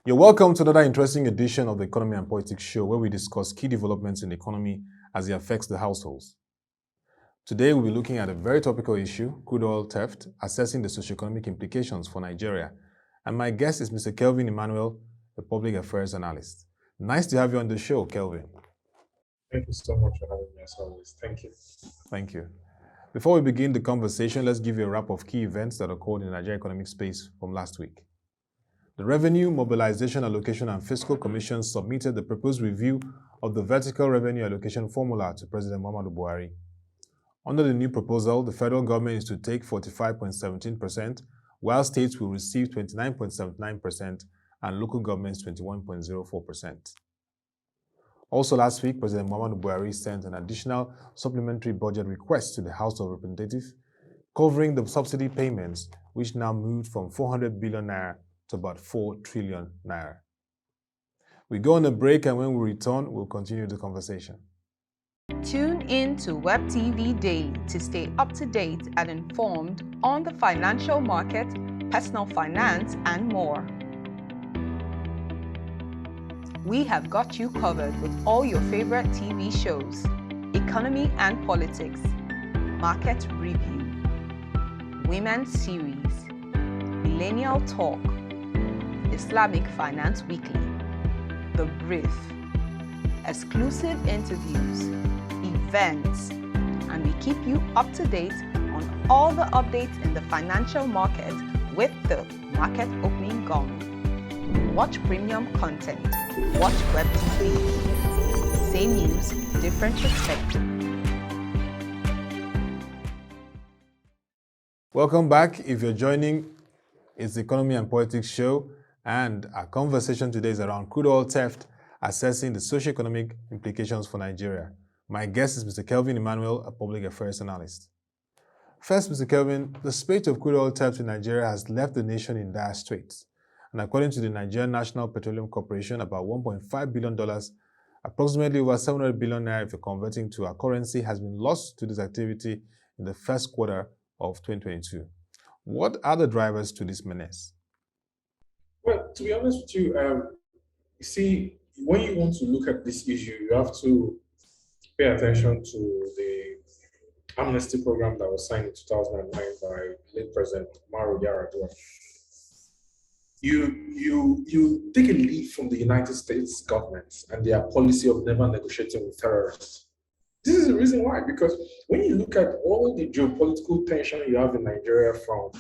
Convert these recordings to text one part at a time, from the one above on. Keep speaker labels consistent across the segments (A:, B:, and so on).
A: You're welcome to another interesting edition of the Economy and Politics Show, where we discuss key developments in the economy as it affects the households. Today, we'll be looking at a very topical issue, crude oil theft, assessing the socio-economic implications for Nigeria. And my guest is Mr. Kelvin Emmanuel, a public affairs analyst. Nice to have you on the show, Kelvin.
B: Thank you so much for having me as always. Thank you.
A: Thank you. Before we begin the conversation, let's give you a wrap of key events that occurred in the Nigerian economic space from last week. The Revenue, Mobilization, Allocation and Fiscal Commission submitted the proposed review of the vertical revenue allocation formula to President Muhammadu Buhari. Under the new proposal, the federal government is to take 45.17%, while states will receive 29.79% and local governments 21.04%. Also last week, President Muhammadu Buhari sent an additional supplementary budget request to the House of Representatives, covering the subsidy payments, which now moved from 400 billion naira to about 4 trillion naira. We go on a break, and when we return, we'll continue the conversation.
C: Tune in to Web TV Daily to stay up to date and informed on the financial market, personal finance, and more. We have got you covered with all your favorite TV shows, economy and politics, market review, women's series, millennial talk, Islamic Finance Weekly, The Brief, exclusive interviews, events, and we keep you up to date on all the updates in the financial market with the market opening gong. Watch premium content. Watch Web TV. Same news, different perspective.
A: Welcome back. If you're joining, it's the Economy and Politics Show, and our conversation today is around crude oil theft, assessing the socio-economic implications for Nigeria. My guest is Mr. Kelvin Emmanuel, a public affairs analyst. First, Mr. Kelvin, the spate of crude oil theft in Nigeria has left the nation in dire straits. And according to the Nigerian National Petroleum Corporation, about $1.5 billion, approximately over 700 billion naira if you're converting to our currency, has been lost to this activity in the first quarter of 2022. What are the drivers to this menace?
B: Well, to be honest with you, you see, when you want to look at this issue, you have to pay attention to the Amnesty program that was signed in 2009 by late President Umaru Yar'Adua. You take a lead from the United States government and their policy of never negotiating with terrorists. This is the reason why, because when you look at all the geopolitical tension you have in Nigeria, from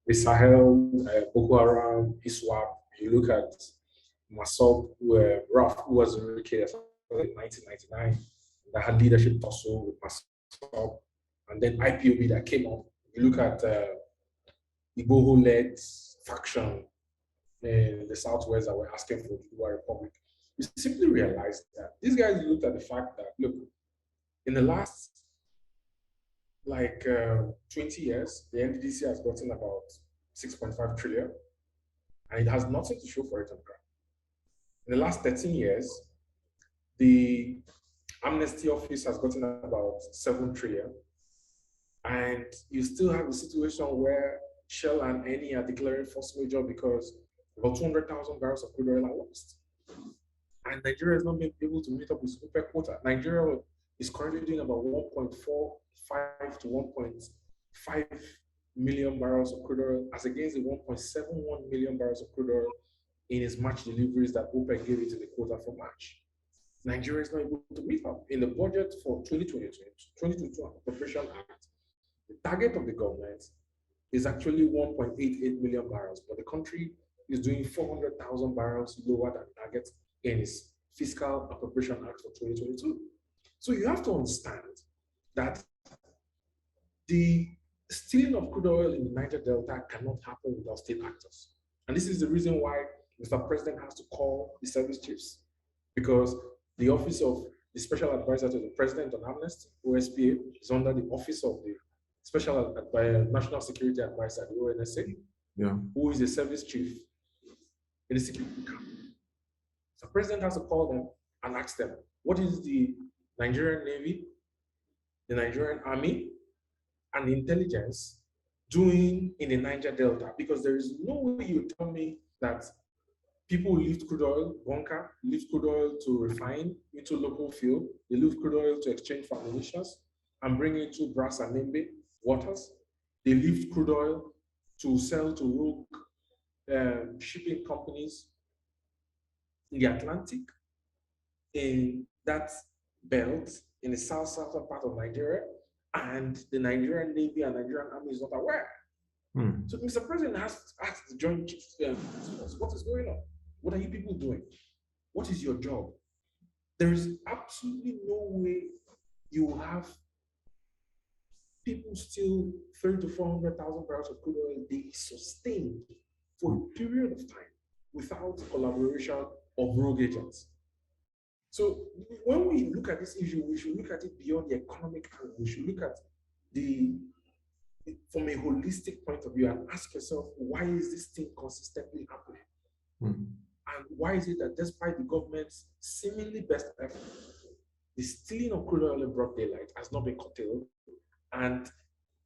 B: the Sahel, Boko Haram, ISWAP, you look at Masop, Raf, who was relocated in 1999, that had leadership tussle with Masop, and then IPOB that came up. You look at Igboho-led faction in the Southwest that were asking for Dual Republic. You simply realize that these guys looked at the fact that, look, in the last 20 years, the NDDC has gotten about 6.5 trillion, and it has nothing to show for it on ground. In the last 13 years, the Amnesty office has gotten about 7 trillion, and you still have a situation where Shell and Eni are declaring force majeure because about 200,000 barrels of crude oil are lost. And Nigeria is not being able to meet up with OPEC quota. Nigeria is currently doing about 1.45 to 1.5 million barrels of crude oil, as against the 1.71 million barrels of crude oil in its March deliveries that OPEC gave it in the quota for March. Nigeria is not able to meet up. In the budget for 2022 Appropriation Act, the target of the government is actually 1.88 million barrels, but the country is doing 400,000 barrels lower than target in its Fiscal Appropriation Act for 2022. So you have to understand that the stealing of crude oil in the Niger-Delta cannot happen without state actors. And this is the reason why Mr. President has to call the service chiefs, because the office of the Special Advisor to the President on Amnesty, OSPA, is under the office of the Special National Security Advisor, the ONSA, who is the service chief in the security camp. So the President has to call them and ask them, what is the Nigerian Navy, the Nigerian Army, and the intelligence doing in the Niger Delta? Because there is no way you tell me that People lift crude oil, bunker, lift crude oil to refine into local fuel. They lift crude oil to exchange for ammunition and bring it to Brass and Nembe waters. They lift crude oil to sell to rogue shipping companies in the Atlantic, in that belt, in the southern part of Nigeria, and the Nigerian Navy and Nigerian Army is not aware. So Mr. President has asked the Joint Chiefs, what is going on? What are you people doing? What is your job? There is absolutely no way you will have people steal 30 to 400,000 barrels of crude oil a day sustained for a period of time without collaboration of rogue agents. So when we look at this issue, we should look at it beyond the economic angle. We should look at from a holistic point of view and ask yourself, why is this thing consistently happening? And why is it that despite the government's seemingly best effort, the stealing of crude oil in broad daylight has not been curtailed, and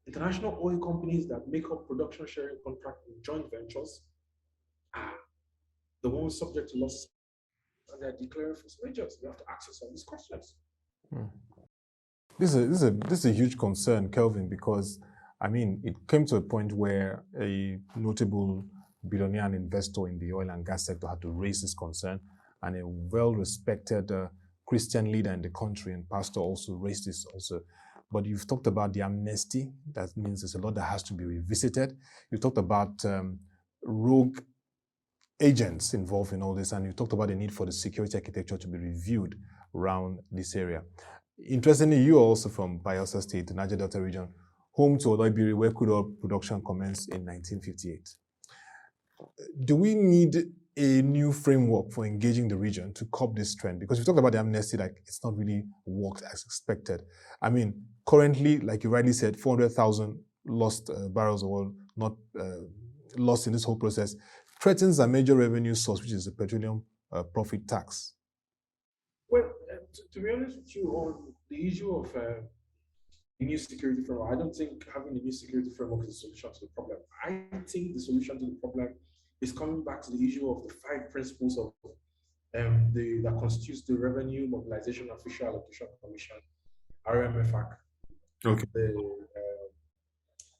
B: international oil companies that make up production sharing contract in joint ventures are the ones subject to losses, and they're declaring force majeures? We have to ask ourselves these questions.
A: This is a huge concern, Kelvin, because I mean, it came to a point where a notable billionaire and investor in the oil and gas sector had to raise this concern, and a well-respected Christian leader in the country and pastor also raised this also. But you've talked about the amnesty. That means there's a lot that has to be revisited. You talked about rogue agents involved in all this, and you talked about the need for the security architecture to be reviewed around this area. Interestingly, you are also from Bayelsa State, the Niger-Delta region, home to Ottoabasi, where crude oil production commenced in 1958. Do we need a new framework for engaging the region to curb this trend? Because we talked about the amnesty, like it's not really worked as expected. I mean, currently, like you rightly said, 400,000 lost barrels of oil not lost in this whole process threatens a major revenue source, which is the petroleum profit tax.
B: Well, to be honest with you, on the issue of a new security framework, I don't think having a new security framework is the solution to the problem. I think the solution to the problem is coming back to the issue of the 5 principles of that constitutes the Revenue Mobilization Official Allocation Commission, RMAFC,
A: Okay.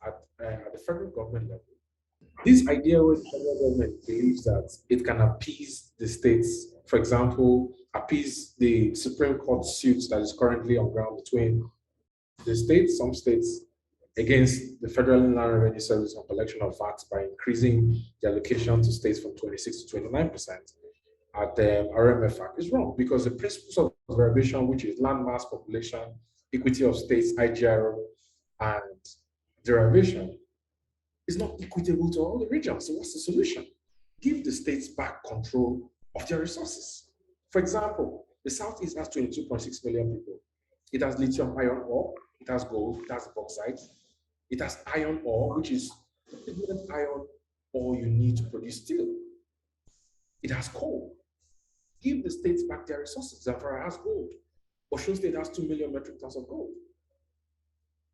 B: At the federal government level. This idea where the federal government believes that it can appease the states, for example, appease the Supreme Court suit that is currently on ground between the states, some states, against the Federal Inland Revenue Service on collection of VAT by increasing the allocation to states from 26 to 29% at the RMFAC is wrong, because the principles of derivation, which is land mass, population, equity of states, IGR, and derivation, is not equitable to all the regions. So what's the solution? Give the states back control of their resources. For example, the Southeast has 22.6 million people. It has lithium iron ore, it has gold, it has bauxite, it has iron ore, which is the iron ore you need to produce steel. It has coal. Give the states back their resources. Zamfara has gold. Osun State has 2 million metric tons of gold.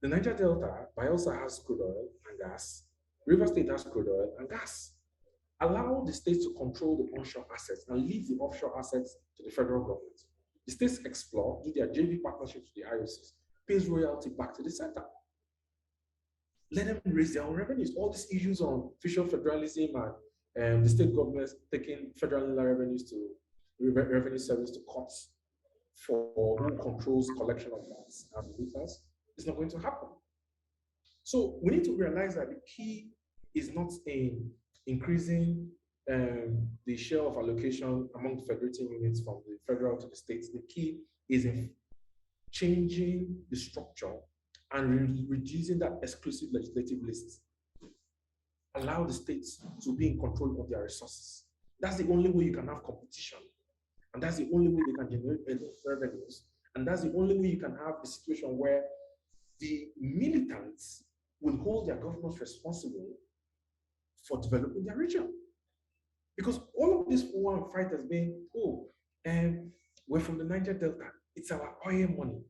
B: The Niger-Delta, Bayelsa has crude oil and gas. River State has crude oil and gas. Allow the states to control the onshore assets and leave the offshore assets to the federal government. The states explore, do their JV partnerships with the IOCs, pays royalty back to the center. Let them raise their own revenues. All these issues on fiscal federalism and the state governments taking federal revenues to revenue service to courts for who controls collection of funds and returns, it's not going to happen. So we need to realize that the key is not in increasing the share of allocation among federating units from the federal to the states. The key is in changing the structure and reducing that exclusive legislative list. Allow the states to be in control of their resources. That's the only way you can have competition. And that's the only way they can generate revenues. And that's the only way you can have a situation where the militants will hold their governments responsible for developing their region. Because all of this war and fight has been, we're from the Niger-Delta. It's our oil money.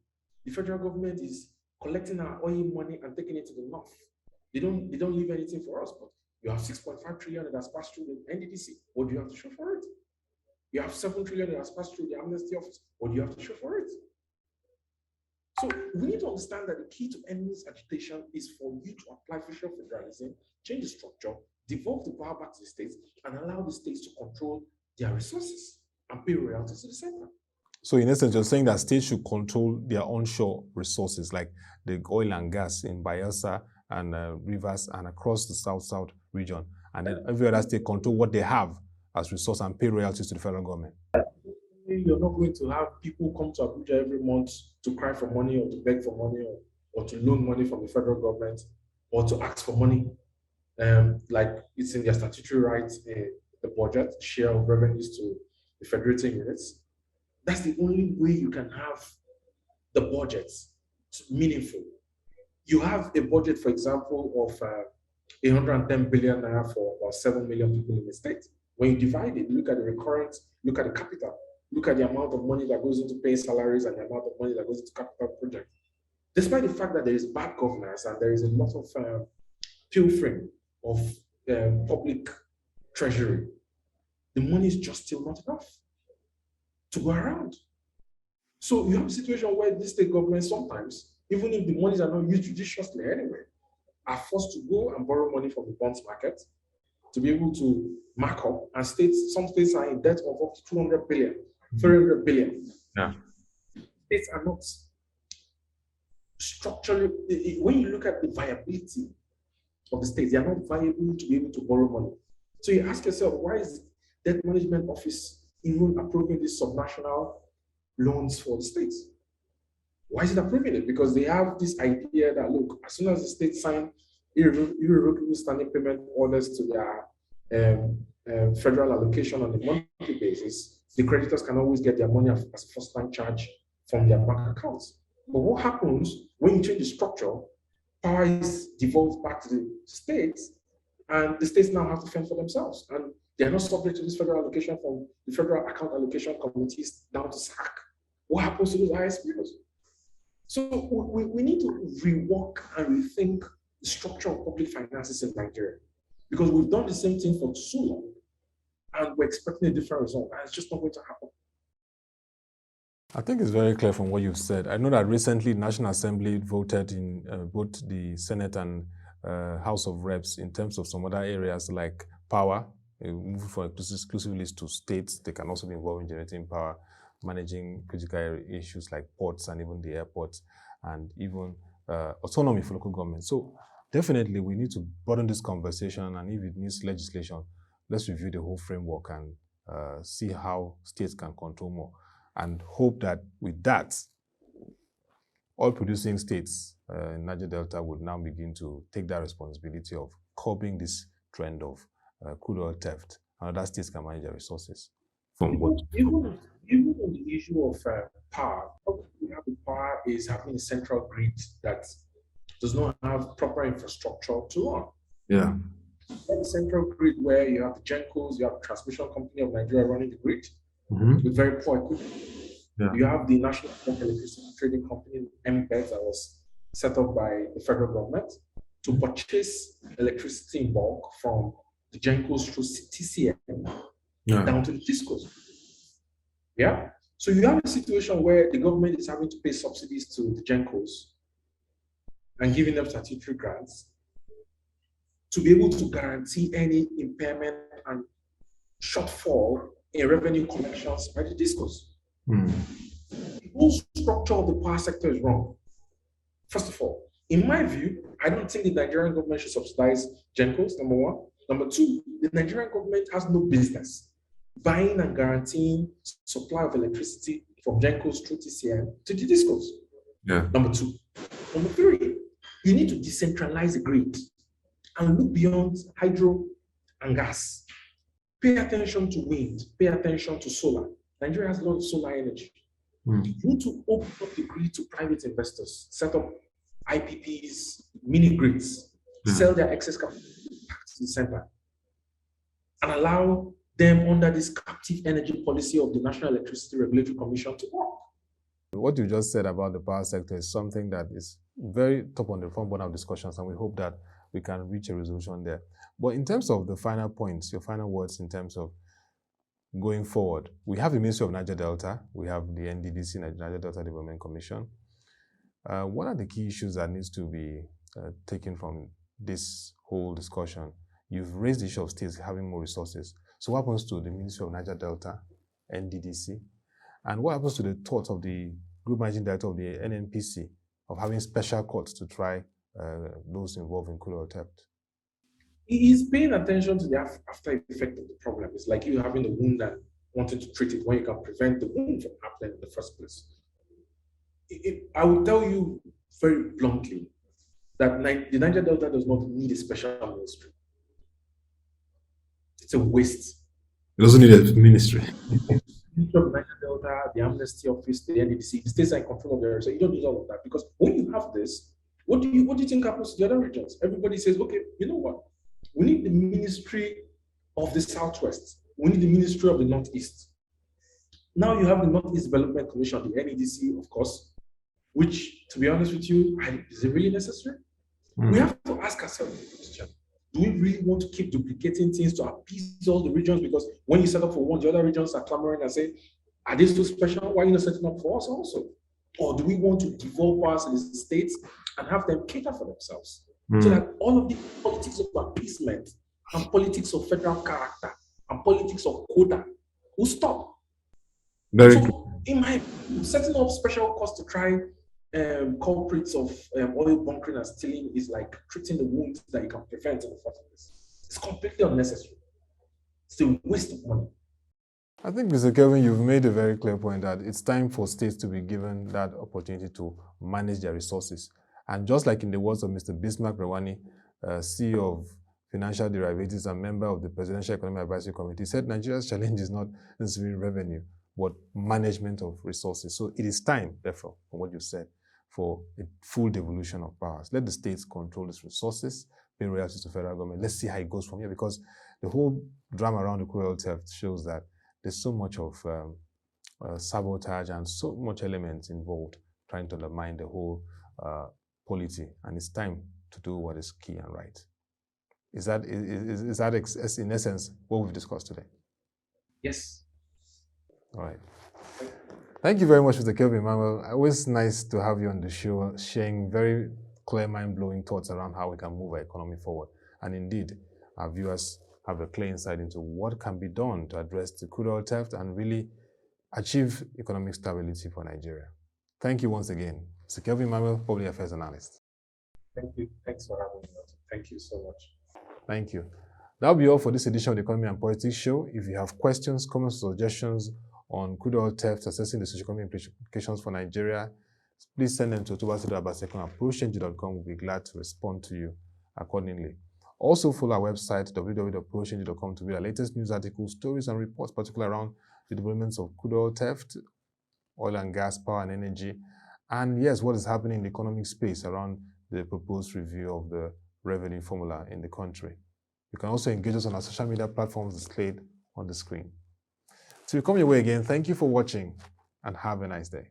B: The federal government is collecting our oil money and taking it to the north. They don't leave anything for us, but you have 6.5 trillion that has passed through the NDDC. What do you have to show for it? You have 7 trillion that has passed through the Amnesty office. What do you have to show for it? So we need to understand that the key to ending this agitation is for you to apply fiscal federalism, change the structure, devolve the power back to the states, and allow the states to control their resources and pay royalties to the center.
A: So in essence, you're saying that states should control their onshore resources, like the oil and gas in Bayelsa and rivers and across the South-South region. And then every other state control what they have as resource and pay royalties to the federal government.
B: You're not going to have people come to Abuja every month to cry for money or to beg for money or to loan money from the federal government or to ask for money. Like it's in their statutory rights, the budget, share of revenues to the federating units. That's the only way you can have the budget meaningful. You have a budget, for example, of 110 billion naira for about 7 million people in the state. When you divide it, look at the recurrent, look at the capital, look at the amount of money that goes into paying salaries and the amount of money that goes into capital projects. Despite the fact that there is bad governance and there is a lot of pilfering of public treasury, the money is just still not enough to go around. So you have a situation where the state government sometimes, even if the monies are not used judiciously anyway, are forced to go and borrow money from the bonds market to be able to mark up, and some states are in debt of up to 200 billion, 300 billion.
A: Yeah.
B: States are not structurally, when you look at the viability of the states, they are not viable to be able to borrow money. So you ask yourself, why is the Debt Management Office even approving these subnational loans for the states? Why is it approving it? Because they have this idea that, look, as soon as the states sign irrevocable standing payment orders to their federal allocation on a monthly basis, the creditors can always get their money as first-time charge from their bank accounts. But what happens when you change the structure? Power is devolved back to the states, and the states now have to fend for themselves. And they're not subject to this federal allocation from the Federal Account Allocation Committees down to SAC. What happens to those ISPs? So we need to rework and rethink the structure of public finances in Nigeria, because we've done the same thing for so long, and we're expecting a different result, and it's just not going to happen.
A: I think it's very clear from what you've said. I know that recently the National Assembly voted in both the Senate and House of Reps in terms of some other areas like power, moving from exclusive list to states. They can also be involved in generating power, managing critical issues like ports and even the airports, and even autonomy for local government. So definitely we need to broaden this conversation, and if it needs legislation, let's review the whole framework and see how states can control more, and hope that with that, oil-producing states in Niger-Delta would now begin to take that responsibility of curbing this trend of crude oil theft, and other states can manage their resources.
B: Even on the issue of power, we have the power is having a central grid that does not have proper infrastructure to run.
A: Yeah.
B: The central grid where you have the GENCOs, you have the Transmission Company of Nigeria running the grid with very poor equipment. Yeah. You have the National Electricity Trading Company, MBED, that was set up by the federal government to purchase electricity in bulk from the GENCOs through TCM down to the DISCOs. Yeah? So you have a situation where the government is having to pay subsidies to the GENCOs and giving them statutory grants to be able to guarantee any impairment and shortfall in revenue collections by the DISCOs. The whole structure of the power sector is wrong. First of all, in my view, I don't think the Nigerian government should subsidize GENCOs, number one. Number two, the Nigerian government has no business buying and guaranteeing supply of electricity from GENCOs through TCM to the DISCOs.
A: Yeah.
B: Number two. Number three, you need to decentralize the grid and look beyond hydro and gas. Pay attention to wind, pay attention to solar. Nigeria has a lot of solar energy. You need to open up the grid to private investors, set up IPPs, mini grids, sell their excess capacity back to the center, and allow them under this captive energy policy of the National Electricity Regulatory Commission to work.
A: What you just said about the power sector is something that is very top on the front burner of discussions, and we hope that we can reach a resolution there. But in terms of the final points, your final words in terms of going forward? We have the Ministry of Niger-Delta, we have the NDDC, Niger-Delta Development Commission. What are the key issues that needs to be taken from this whole discussion? You've raised the issue of states having more resources. So what happens to the Ministry of Niger-Delta, NDDC? And what happens to the thought of the Group Managing Director of the NNPC of having special courts to try those involved in crude oil theft?
B: He is paying attention to the after effect of the problem. It's like you having a wound and wanting to treat it when you can prevent the wound from happening in the first place. I will tell you very bluntly that the Niger Delta does not need a special ministry. It's a waste.
A: It doesn't need a ministry.
B: The Ministry of Niger Delta, the Amnesty Office, the NDDC, the states are in control of their resources. You don't need all of that, because when you have this, what do you think happens to the other regions? Everybody says, okay, you know what? We need the Ministry of the Southwest. We need the Ministry of the Northeast. Now you have the Northeast Development Commission, the NDDC, of course, which, to be honest with you, is it really necessary? We have to ask ourselves the question: do we really want to keep duplicating things to appease all the regions? Because when you set up for one, the other regions are clamoring and say, are they so special? Why are you not setting up for us also? Or do we want to devolve powers to the states and have them cater for themselves? So that all of the politics of appeasement and politics of federal character and politics of quota will stop.
A: Very
B: so,
A: good.
B: in my setting up special costs to try culprits of oil bunkering and stealing is like treating the wounds that you can prevent in the first place. It's completely unnecessary. It's a waste of money.
A: I think, Mr. Kelvin, you've made a very clear point that it's time for states to be given that opportunity to manage their resources. And just like in the words of Mr. Bismarck Rewani, CEO of Financial Derivatives and member of the Presidential Economic Advisory Committee, said Nigeria's challenge is not necessarily revenue, but management of resources. So it is time, therefore, from what you said, for a full devolution of powers. Let the states control its resources, pay royalties to federal government. Let's see how it goes from here, because the whole drama around the crude oil theft shows that there's so much of sabotage and so much elements involved trying to undermine the whole polity, and it's time to do what is key and right. Is that in essence what we've discussed today?
B: Yes.
A: All right. Thank you very much, Mr. Kelvin Emmanuel. Always nice to have you on the show, sharing very clear, mind-blowing thoughts around how we can move our economy forward. And indeed, our viewers have a clear insight into what can be done to address the crude oil theft and really achieve economic stability for Nigeria. Thank you once again. Mr. Kelvin Emmanuel, Public Affairs Analyst.
B: Thank you. Thanks for having me. Thank you so much.
A: Thank you. That'll be all for this edition of the Economy and Politics Show. If you have questions, comments, or suggestions on crude oil theft, assessing the socio-economic implications for Nigeria, please send them to Ottoabasi Abasiekong at prochange.com. We'll be glad to respond to you accordingly. Also, follow our website, www.prochange.com, to read our latest news articles, stories, and reports, particularly around the developments of crude oil theft, oil and gas, power and energy, and yes, what is happening in the economic space around the proposed review of the revenue formula in the country. You can also engage us on our social media platforms displayed on the screen. Till we come your way again, thank you for watching and have a nice day.